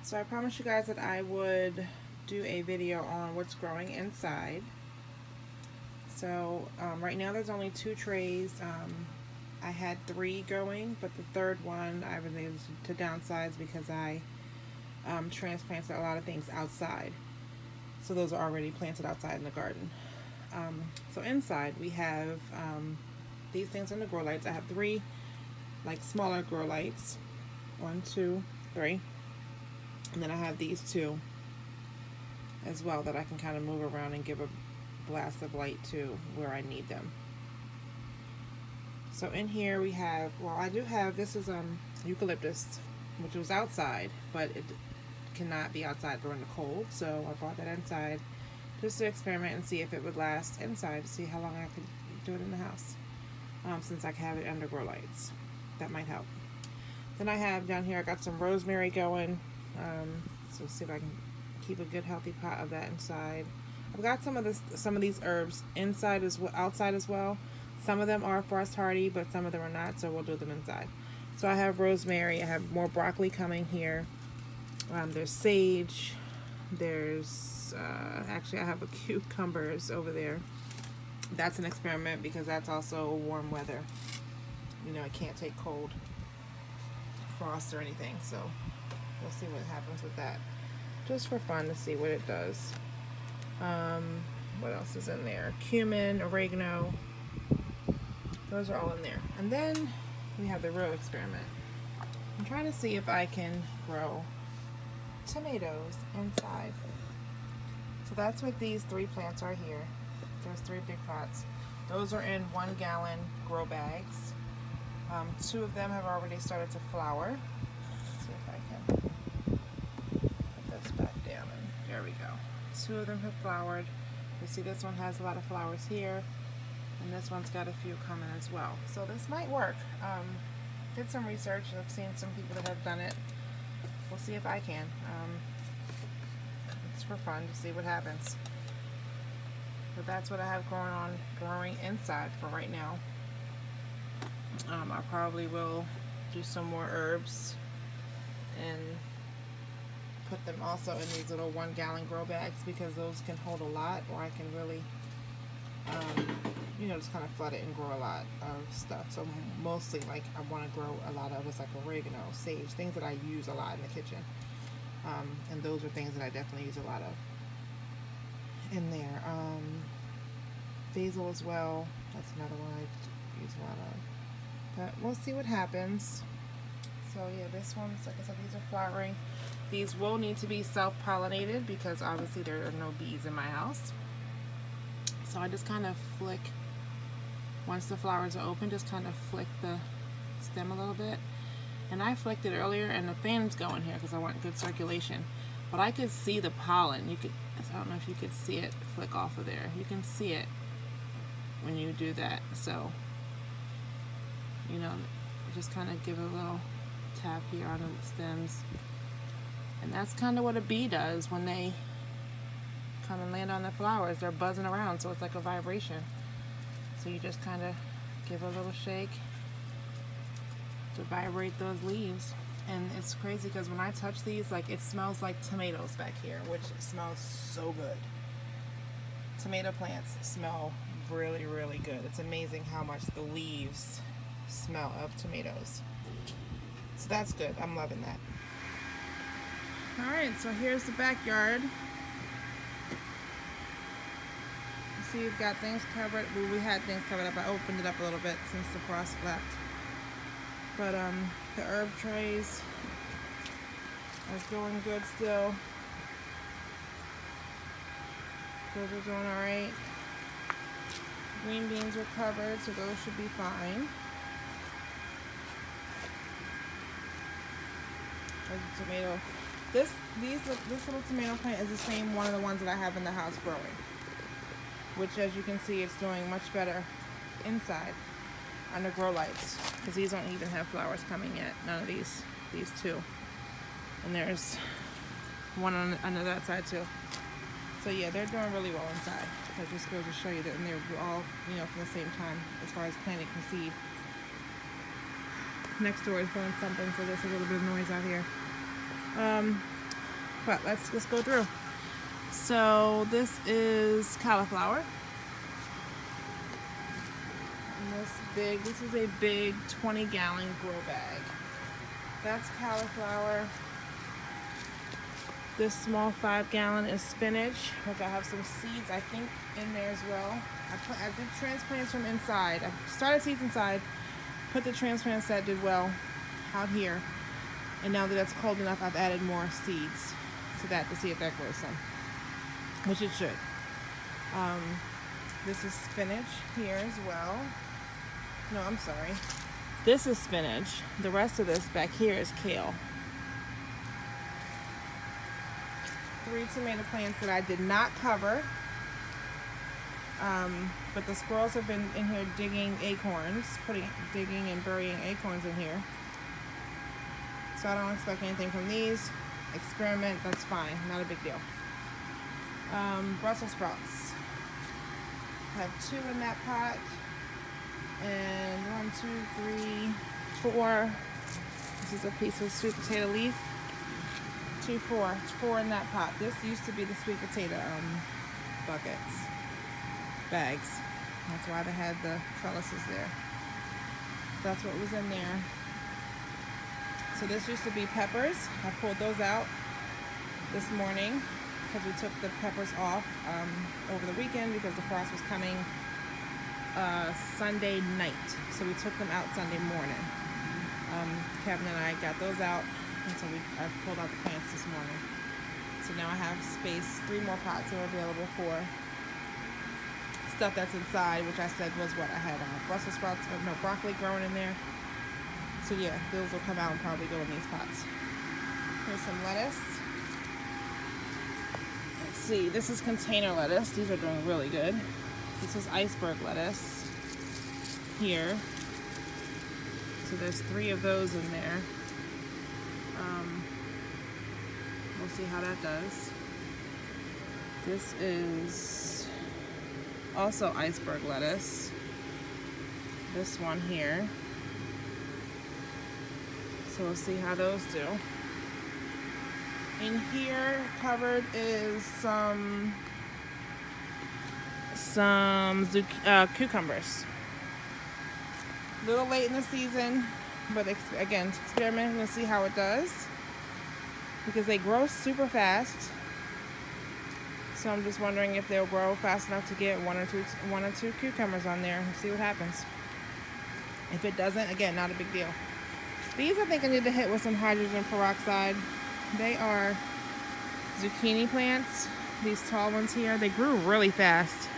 So I promised you guys that I would do a video on what's growing inside. So right now there's only 2 trays. I had 3 going, but the third one I was able to downsize because I transplanted a lot of things outside. So those are already planted outside in the garden. So inside we have these things in the grow lights. I have 3 like smaller grow lights. 1, 2, 3. And then I have these 2 as well that I can kind of move around and give a blast of light to where I need them. So in here we have, well, I do have, this is eucalyptus, which was outside, but it cannot be outside during the cold. So I brought that inside just to experiment and see if it would last inside, to see how long I could do it in the house. Since I have it under grow lights, that might help. Then I have down here, I got some rosemary going. So see if I can keep a good healthy pot of that inside. I've got some of these herbs inside as well, outside as well. Some of them are frost hardy, but some of them are not, so we'll do them inside. So I have rosemary. I have more broccoli coming here. There's sage. There's actually I have a cucumbers over there. That's an experiment because that's also warm weather. You know, I can't take cold, frost or anything, so we'll see what happens with that. Just for fun to see what it does. What else is in there? Cumin, oregano. Those are all in there. And then we have the real experiment. I'm trying to see if I can grow tomatoes inside. So that's what these 3 plants are here. There's 3 big pots. Those are in 1-gallon grow bags. 2 of them have already started to flower. Let's see if I can put this back down. And there we go. 2 of them have flowered. You see this one has a lot of flowers here, and this one's got a few coming as well. So this might work. Did some research. I've seen some people that have done it. We'll see if I can. It's for fun to see what happens. But that's what I have growing inside for right now. I probably will do some more herbs and put them also in these little 1-gallon grow bags because those can hold a lot, or I can really, just kind of flood it and grow a lot of stuff. So mostly, like, I want to grow a lot of is like oregano, sage, things that I use a lot in the kitchen. And those are things that I definitely use a lot of in there. Basil as well. That's another one I use a lot of. But we'll see what happens. So yeah, this one's, like I said, these are flowering. These will need to be self-pollinated because obviously there are no bees in my house. So I just kind of flick, once the flowers are open, just kind of flick the stem a little bit. And I flicked it earlier and the fan's going here because I want good circulation. But I could see the pollen. I don't know if you could see it flick off of there. You can see it when you do that. So, just kind of give a little tap here on the stems. And that's kind of what a bee does when they come and land on the flowers. They're buzzing around, so it's like a vibration. So you just kind of give a little shake to vibrate those leaves. And it's crazy because when I touch these, like, it smells like tomatoes back here, which smells so good. Tomato plants smell really, really good. It's amazing how much the leaves smell of tomatoes. So that's good. I'm loving that. Alright, so here's the backyard. You see we've got things covered. Well, we had things covered up. I opened it up a little bit since the frost left. But the herb trays is going good still. Those are doing alright. Green beans are covered, so those should be fine. There's a tomato. This little tomato plant is the same one of the ones that I have in the house growing. Which, as you can see, it's doing much better inside under grow lights. Because these don't even have flowers coming yet. None of these 2. And there's one under that side too. So yeah, they're doing really well inside. That just goes to show you that, and they're all, from the same time as far as planting from seed. Next door is doing something, so there's a little bit of noise out here. but let's just go through. So this is cauliflower. And this is a big 20-gallon grow bag. That's cauliflower. This small 5-gallon is spinach, which I have some seeds, I think, in there as well. I did transplants from inside. I started seeds inside, put the transplants that did well out here. And now that it's cold enough, I've added more seeds to that to see if that grows some, which it should. This is spinach here as well. No, I'm sorry. This is spinach. The rest of this back here is kale. 3 tomato plants that I did not cover. But the squirrels have been in here digging acorns, digging and burying acorns in here. So I don't expect anything from these. Experiment, that's fine, not a big deal. Brussels sprouts. I have 2 in that pot. And 1, 2, 3, 4. This is a piece of sweet potato leaf. 2, 4. 4 in that pot. This used to be the sweet potato bags. That's why they had the trellises there. So that's what was in there. So this used to be peppers. I pulled those out this morning because we took the peppers off over the weekend because the frost was coming Sunday night. So we took them out Sunday morning. Kevin and I got those out, and so I pulled out the plants this morning. So now I have space, 3 more pots are available for stuff that's inside, which I said was what I had Brussels sprouts, no, broccoli growing in there. So yeah, those will come out and probably go in these pots. Here's some lettuce. Let's see, this is container lettuce. These are doing really good. This is iceberg lettuce here. So there's 3 of those in there. We'll see how that does. This is also iceberg lettuce. This one here. So we'll see how those do. In here covered is some cucumbers. A little late in the season, but again, experimenting to see how it does because they grow super fast. So I'm just wondering if they'll grow fast enough to get one or two cucumbers on there and see what happens. If it doesn't, again, not a big deal. These I think I need to hit with some hydrogen peroxide. They are zucchini plants. These tall ones here, they grew really fast.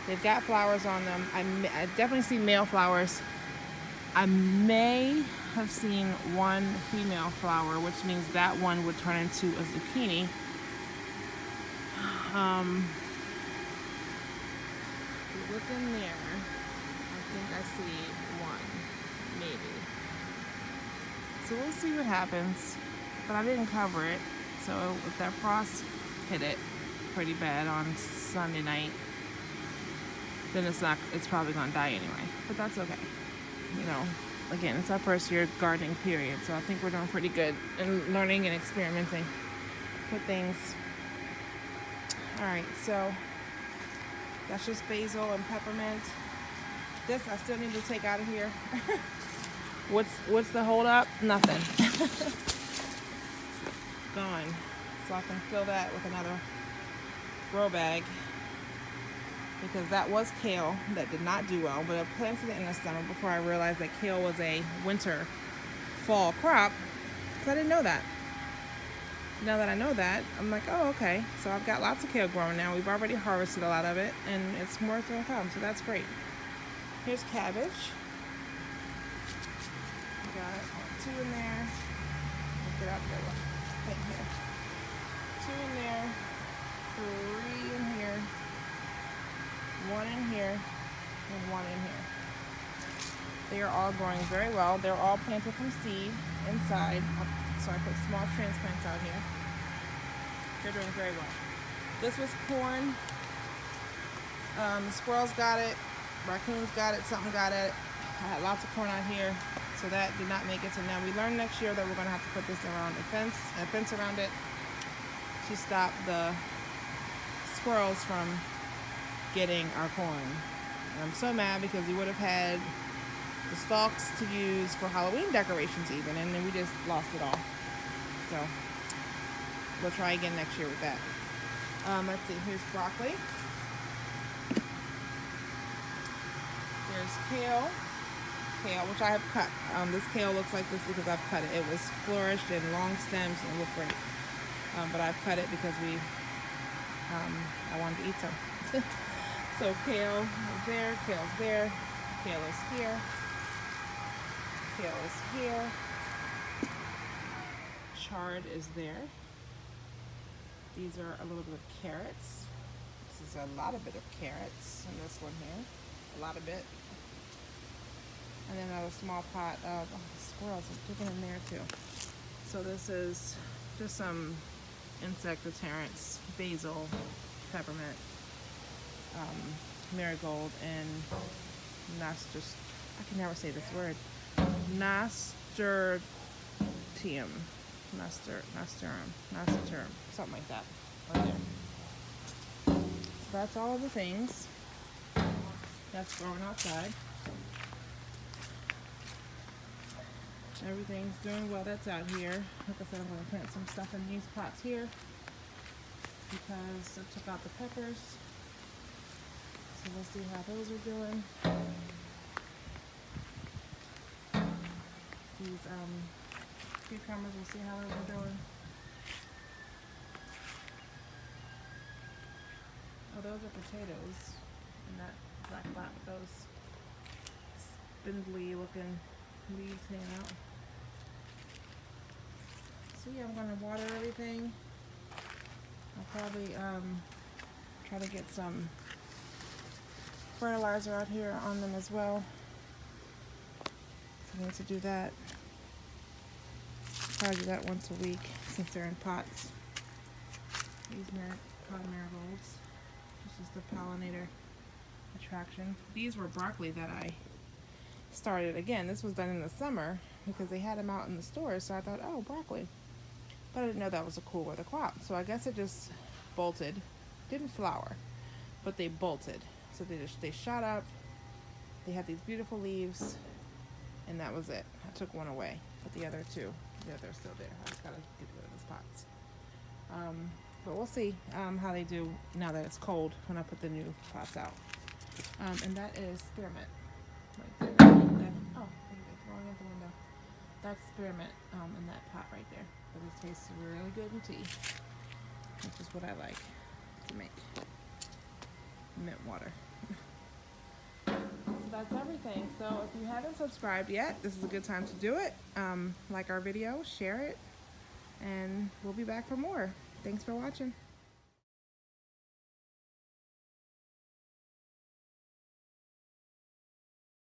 They've got flowers on them. I definitely see male flowers. I may have seen 1 female flower, which means that one would turn into a zucchini. If you look in there, I think I see 1, maybe. So we'll see what happens. But I didn't cover it, so if that frost hit it pretty bad on Sunday night, then it's probably gonna die anyway. But that's okay. You know, again, it's our first year gardening period, so I think we're doing pretty good in learning and experimenting with things. Alright, so that's just basil and peppermint. This I still need to take out of here. What's the hold up? Nothing. Gone. So I can fill that with another grow bag because that was kale that did not do well, but I planted it in the summer before I realized that kale was a fall crop, because I didn't know that. Now that I know that, I'm like, oh, okay. So I've got lots of kale growing now. We've already harvested a lot of it, and it's more going to come, so that's great. Here's cabbage. We got 2 in there. Let's get out the thing here. 2 in there, 3 in here, 1 in here, and 1 in here. They are all growing very well. They're all planted from seed inside. So I put small transplants out here. They're doing very well. This was corn. The squirrels got it. Raccoons got it. Something got it. I had lots of corn out here. So that did not make it. So now we learn next year that we're going to have to put this around a fence around it. to stop the squirrels from getting our corn. And I'm so mad because we would have had the stalks to use for Halloween decorations even, and then we just lost it all. So we'll try again next year with that. Let's see, here's broccoli. There's kale, which I have cut. This kale looks like this because I've cut it. It was flourished in long stems and looked great. But I've cut it because I wanted to eat some. So kale is there, kale's there, kale is here, kale is here, chard is there. These are a little bit of carrots. This is a lot of bit of carrots in this one here, a lot of bit. And then another small pot of, oh, the squirrels are digging in there too. So this is just some insect deterrents, basil, peppermint, marigold, and I can never say this word, nasturtium, something like that, right there. So that's all of the things that's growing outside. Everything's doing well that's out here. Like I said, I'm going to plant some stuff in these pots here because I took out the peppers. So we'll see how those are doing. These cucumbers, we'll see how those are doing. Oh, those are potatoes. And that black pot with those spindly looking leaves hanging out. So yeah, I'm going to water everything. I'll probably try to get some fertilizer out here on them as well. So I need to do that. Probably do that once a week since they're in pots. These called marigolds. This is the pollinator attraction. These were broccoli that I started. Again, this was done in the summer because they had them out in the stores, so I thought, oh, broccoli. But I didn't know that was a cool weather crop. So I guess it just bolted. Didn't flower, but they bolted. So they shot up. They had these beautiful leaves, and that was it. I took one away, but the other two, they're still there. I just gotta get rid of those pots. But we'll see how they do now that it's cold when I put the new pots out. And that is spearmint right there. Oh, it's rolling out the window. That's spearmint in that pot right there. But it tastes really good in tea, which is what I like to make. Mint water. So that's everything. So if you haven't subscribed yet, this is a good time to do it. Like our video, share it, and we'll be back for more. Thanks for watching.